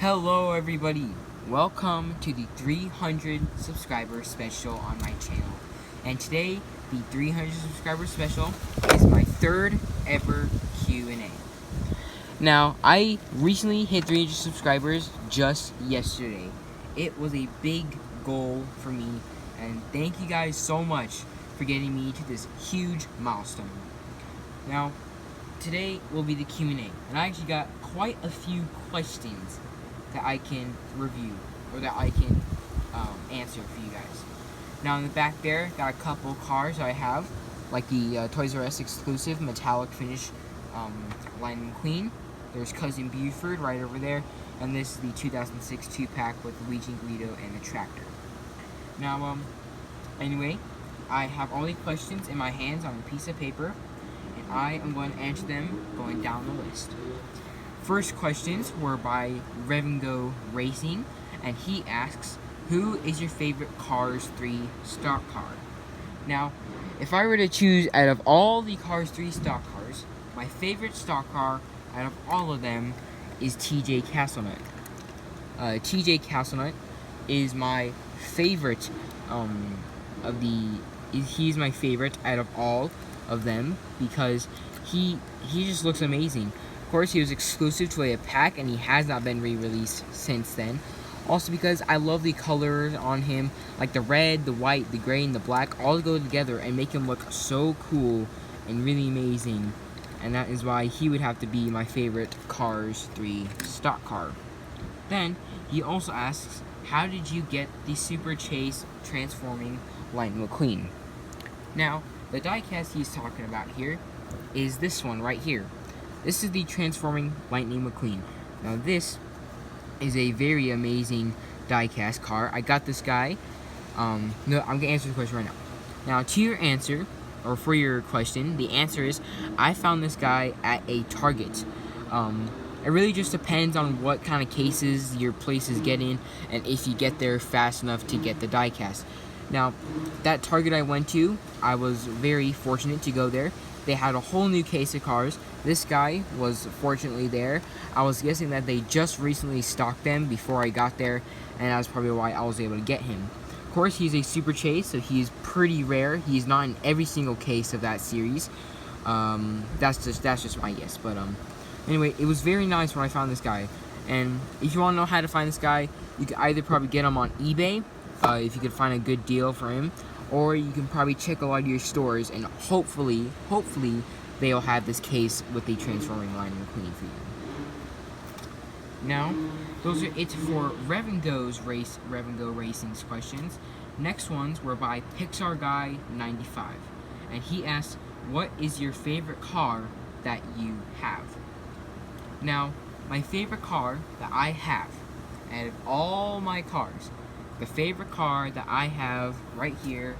Hello everybody, welcome to the 300 subscriber special on my channel. And today, the 300 subscriber special is my third ever Q&A. Now, I recently hit 300 subscribers just yesterday. It was a big goal for me, and thank you guys so much for getting me to this huge milestone. Now, today will be the Q&A, and I actually got quite a few questions that I can review, or that I can answer for you guys. Now in the back there, got a couple cars I have, like the Toys R Us exclusive metallic finish McQueen. There's Cousin Buford right over there, and this is the 2006 2-pack with Luigi Guido and the tractor. Now, anyway, I have all the questions in my hands on a piece of paper, and I am going to answer them going down the list. First questions were by Revengo Racing, and he asks, who is your favorite Cars 3 stock car? Now, if I were to choose out of all the Cars 3 stock cars, my favorite stock car out of all of them is TJ Castlenut. TJ Castlenut is my favorite he's my favorite out of all of them because he just looks amazing. Of course, he was exclusive to a pack, and he has not been re-released since then. Also because I love the colors on him, like the red, the white, the gray, and the black, all go together and make him look so cool and really amazing. And that is why he would have to be my favorite Cars 3 stock car. Then, he also asks, how did you get the Super Chase transforming Lightning McQueen? Now, the diecast he's talking about here is this one right here. This is the transforming Lightning McQueen. Now this is a very amazing diecast car. I got this guy. No, I'm gonna answer the question right now. Now to your answer, or for your question, the answer is I found this guy at a Target. It really just depends on what kind of cases your places get in, and if you get there fast enough to get the diecast. Now, that Target I went to, I was very fortunate to go there. They had a whole new case of cars. This guy was fortunately there. I was guessing that they just recently stocked them before I got there, and that's probably why I was able to get him. Of course, he's a Super Chase, so he's pretty rare. He's not in every single case of that series. That's just my guess. But anyway, it was very nice when I found this guy. And if you want to know how to find this guy, you could either probably get him on eBay, if you could find a good deal for him, or you can probably check a lot of your stores, and hopefully they'll have this case with the transforming Lightning McQueen for you. Now, those are it for Revengo Racing's questions. Next ones were by Pixar Guy 95, and he asked, what is your favorite car that you have? Now, my favorite car that I have, out of all my cars, the favorite car that I have right here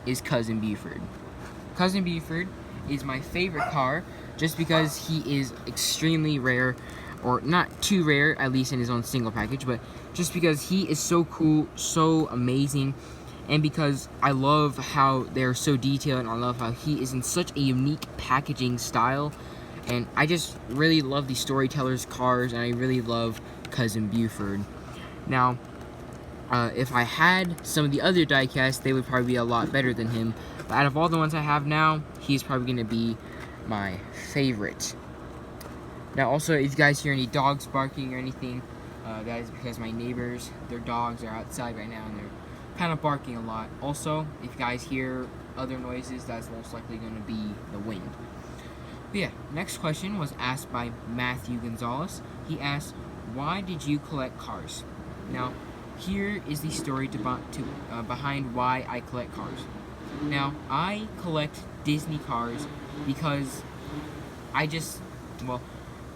is Cousin Buford. Cousin Buford is my favorite car just because he is extremely rare, or not too rare, at least in his own single package, but just because he is so cool, so amazing, and because I love how they're so detailed, and I love how he is in such a unique packaging style, and I just really love the Storyteller's cars, and I really love Cousin Buford. Now, if I had some of the other diecasts, they would probably be a lot better than him. But out of all the ones I have now, he's probably going to be my favorite. Now also, if you guys hear any dogs barking or anything, that is because my neighbors, their dogs are outside right now and they're kind of barking a lot. Also, if you guys hear other noises, that's most likely going to be the wind. But yeah, next question was asked by Matthew Gonzalez. He asked, why did you collect cars? Now, here is the story behind why I collect cars. Now, I collect Disney cars because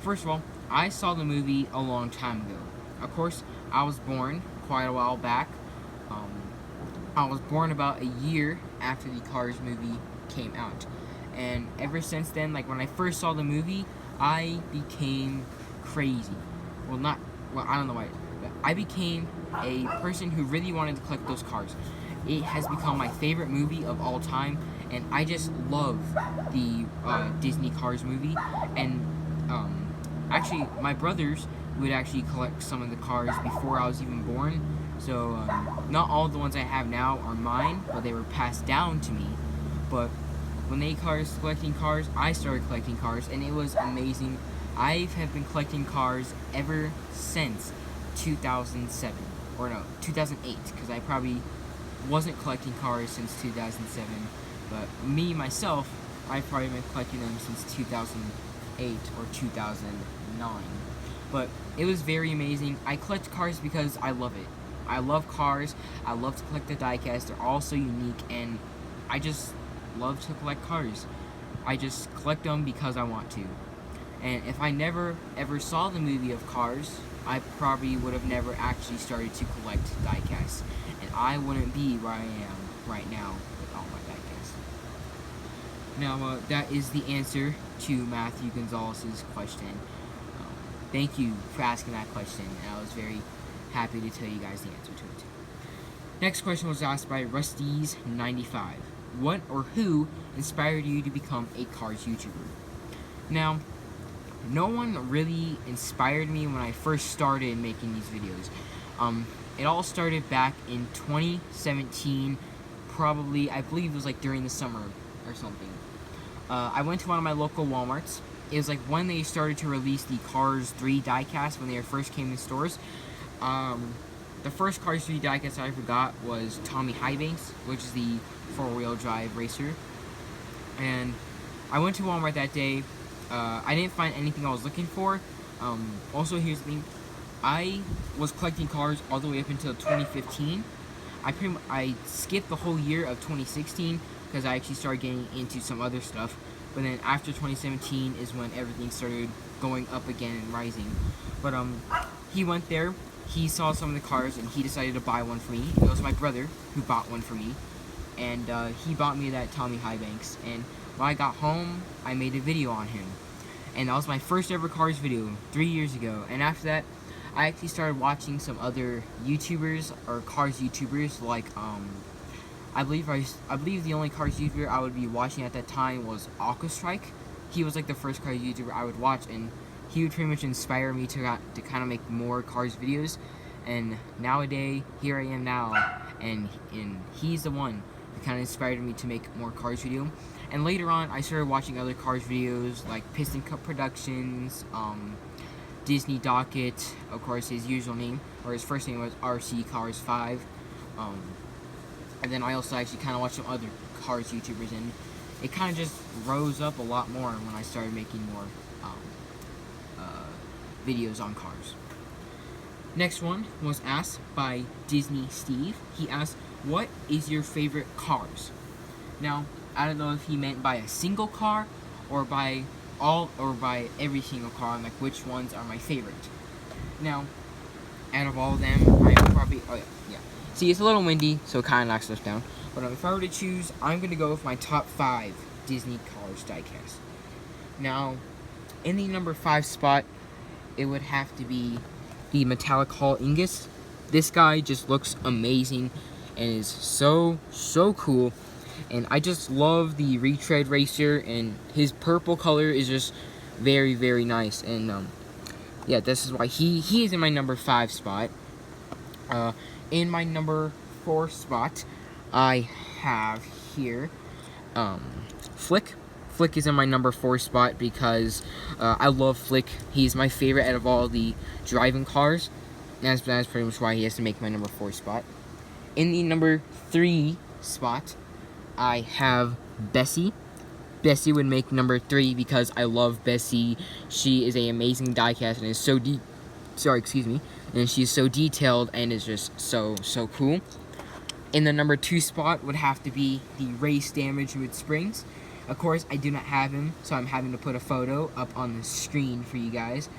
first of all, I saw the movie a long time ago. Of course, I was born quite a while back. I was born about a year after the Cars movie came out. And ever since then, like when I first saw the movie, I became crazy. I don't know why. I became a person who really wanted to collect those cars. It has become my favorite movie of all time, and I just love the Disney Cars movie. And actually, my brothers would actually collect some of the cars before I was even born. So not all the ones I have now are mine, but they were passed down to me. But when they started collecting cars, I started collecting cars, and it was amazing. I have been collecting cars ever since 2007, or no, 2008, because I probably wasn't collecting cars since 2007, but me, myself, I've probably been collecting them since 2008 or 2009, but it was very amazing. I collect cars because I love it. I love cars, I love to collect the diecast, they're all so unique, and I just love to collect cars. I just collect them because I want to. And if I never ever saw the movie of Cars, I probably would have never actually started to collect diecasts, and I wouldn't be where I am right now with all my diecasts. Now, that is the answer to Matthew Gonzalez's question. Thank you for asking that question, and I was very happy to tell you guys the answer to it. Next question was asked by Rusty's95. What or who inspired you to become a Cars YouTuber? Now, no one really inspired me when I first started making these videos. It all started back in 2017, probably, I believe it was like during the summer or something. I went to one of my local Walmarts. It was like when they started to release the Cars 3 diecast, when they first came in stores. The first Cars 3 diecast I ever got was Tommy Highbanks, which is the four-wheel drive racer. And I went to Walmart that day. I didn't find anything I was looking for. Also, here's the thing. I was collecting cars all the way up until 2015. I skipped the whole year of 2016 because I actually started getting into some other stuff. But then after 2017 is when everything started going up again and rising. But he went there. He saw some of the cars and he decided to buy one for me. It was my brother who bought one for me. And he bought me that Tommy Highbanks. And when I got home, I made a video on him. And that was my first ever Cars video 3 years ago. And after that, I actually started watching some other YouTubers or Cars YouTubers. Like, I believe the only Cars YouTuber I would be watching at that time was Aquastrike. He was like the first Cars YouTuber I would watch, and he would pretty much inspire me to kind of make more Cars videos. And nowadays, here I am now, and he's the one that kind of inspired me to make more Cars video. And later on, I started watching other Cars videos like Piston Cup Productions, Disney Docket, of course his usual name, or his first name was RC Cars 5. And then I also actually kind of watched some other Cars YouTubers, and it kind of just rose up a lot more when I started making more videos on cars. Next one was asked by Disney Steve. He asked, what is your favorite cars? Now, I don't know if he meant by a single car or by every single car, and like which ones are my favorite. Now, out of all of them, I am probably, yeah. See, it's a little windy, so it kind of knocks us down. But if I were to choose, I'm going to go with my top 5 Disney Cars diecast. Now, in the number 5 spot, it would have to be the Metallic Hall Ingus. This guy just looks amazing and is so cool. And I just love the retread racer, and his purple color is just very nice. And yeah, this is why he is in my number 5 spot. In my number 4 spot, I have here Flick. Flick is in my number 4 spot because I love Flick. He's my favorite out of all the driving cars. That's pretty much why he has to make my number 4 spot. In the number 3 spot, I have Bessie. Bessie would make number 3 because I love Bessie. She is an amazing diecast and is so and she's so detailed and is just so cool. In the number 2 spot would have to be the Race Damage with Springs. Of course, I do not have him, so I'm having to put a photo up on the screen for you guys.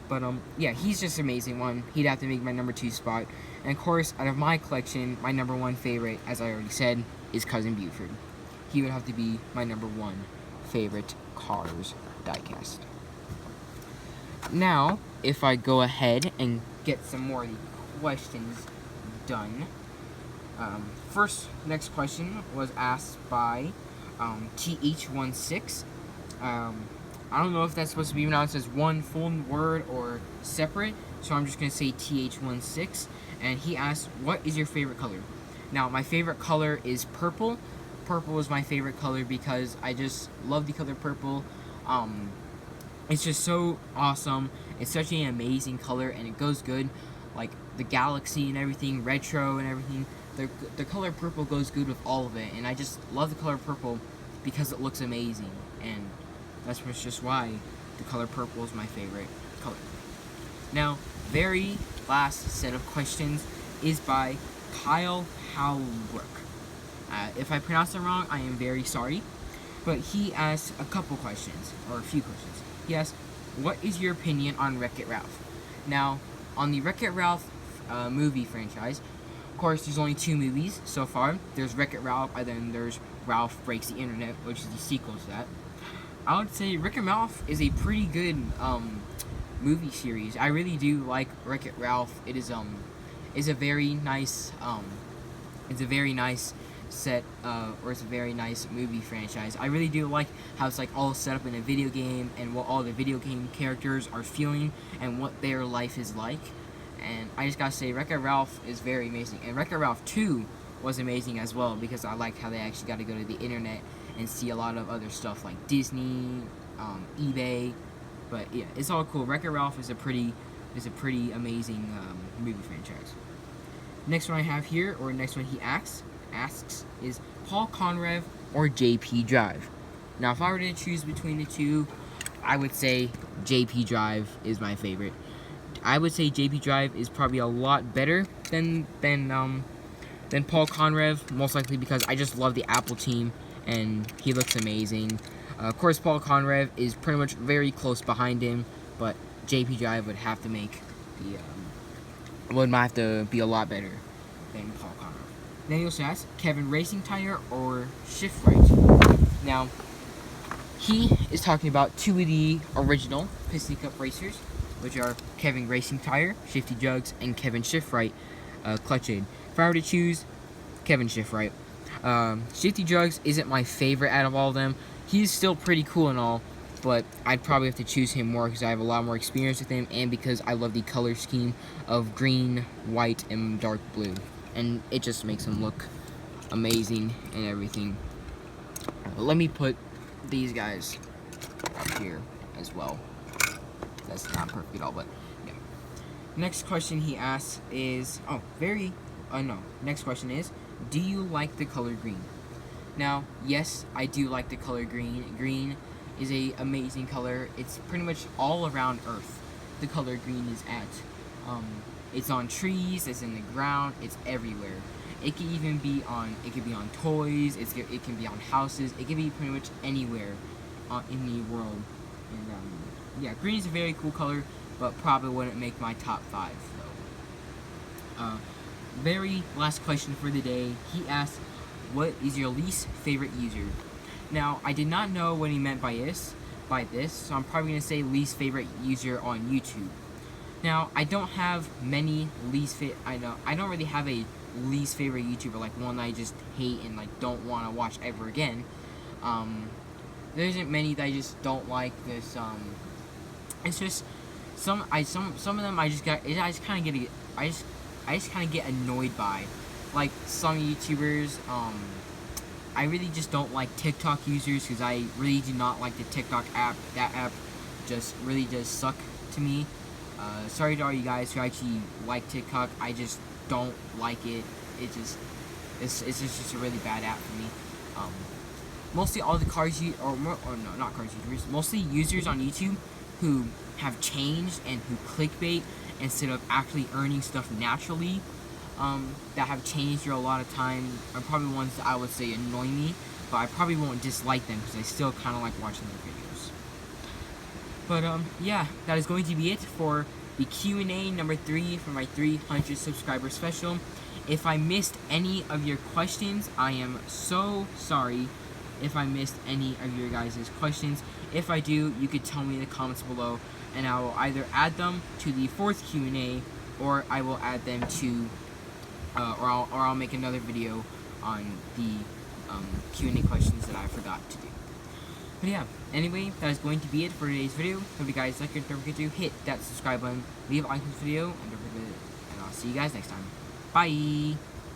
But yeah, he's just an amazing one. He'd have to make my number 2 spot. And of course, out of my collection, my number 1 favorite, as I already said, is Cousin Buford. He would have to be my number 1 favorite Cars diecast. Now, if I go ahead and get some more of the questions done. Next question was asked by TH16. I don't know if that's supposed to be pronounced as one full word or separate, so I'm just going to say TH16, and he asked, what is your favorite color? Now, my favorite color is purple. Purple is my favorite color because I just love the color purple. It's just so awesome. It's such an amazing color, and it goes good, like the galaxy and everything, retro and everything. The color purple goes good with all of it, and I just love the color purple because it looks amazing, and that's just why the color purple is my favorite color. Now, very last set of questions is by Kyle Howbrook. If I pronounce it wrong, I am very sorry, but he asked a couple questions, or a few questions. He asked, what is your opinion on Wreck-It Ralph? Now, on the Wreck-It Ralph movie franchise, of course, there's only 2 movies so far. There's Wreck-It Ralph, and then there's Ralph Breaks the Internet, which is the sequel to that. I would say Wreck-It Ralph is a pretty good movie series. I really do like Wreck-It Ralph. It is a very nice set, or it's a very nice movie franchise. I really do like how it's like all set up in a video game, and what all the video game characters are feeling, and what their life is like. And I just gotta say, Wreck-It Ralph is very amazing. And Wreck-It Ralph 2 was amazing as well, because I like how they actually got to go to the internet and see a lot of other stuff like Disney, eBay. But yeah, it's all cool. Wreck-It Ralph is a pretty amazing movie franchise. Next one I have here, or next one he asks is Paul Conrev or JP Drive. Now, if I were to choose between the two, I would say JP Drive is my favorite. I would say JP Drive is probably a lot better than Paul Conrev, most likely because I just love the Apple team and he looks amazing. Of course, Paul Conrev is pretty much very close behind him, but JP Drive would have to make be a lot better than Paul Conrev. Then he also asks, Kevin Racing Tire or Shift-Right? Now, he is talking about 2 of the original Piston Cup racers, which are Kevin Racing Tire, Shifty Jugs, and Kevin Shift-Right, Clutch Aid. If I were to choose, Kevin Shift-Right. Shifty Jugs isn't my favorite out of all of them. He's still pretty cool and all, but I'd probably have to choose him more because I have a lot more experience with him, and because I love the color scheme of green, white, and dark blue. And it just makes him look amazing and everything. But let me put these guys up here as well. That's not perfect at all, but yeah. Next question he asks is, next question is, do you like the color green? Now, yes, I do like the color green. Green is a amazing color. It's pretty much all around Earth. The color green is at. It's on trees, it's in the ground, it's everywhere. It can even be on, toys, it can be on houses, it can be pretty much anywhere in the world. And yeah, green is a very cool color, but probably wouldn't make my top 5 though. Very last question for the day. He asked, what is your least favorite user? Now, I did not know what he meant by this, so I'm probably going to say least favorite user on YouTube. Now, I don't have many I don't really have a least favorite YouTuber, like one I just hate and like don't want to watch ever again. There isn't many that I just don't like. This it's just some of them I just kind of get annoyed by, like some YouTubers. I really just don't like TikTok users because I really do not like the TikTok app. That app just really does suck to me. Sorry to all you guys who actually like TikTok. I just don't like it. It's just a really bad app for me. Mostly all the mostly users on YouTube who have changed and who clickbait instead of actually earning stuff naturally, that have changed here a lot of time, are probably ones that I would say annoy me, but I probably won't dislike them because I still kind of like watching their videos. But yeah, that is going to be it for the Q&A number 3 for my 300 subscriber special. If I missed any of your questions, I am so sorry if I missed any of your guys' questions. If I do, you could tell me in the comments below, and I will either add them to the 4th Q&A, or I will add them to, or I'll make another video on the Q&A questions that I forgot to do. But yeah, Anyway, that is going to be it for today's video. Hope you guys like it. Don't forget to hit that subscribe button, leave a like on this video, and don't forget, and I'll see you guys next time. Bye!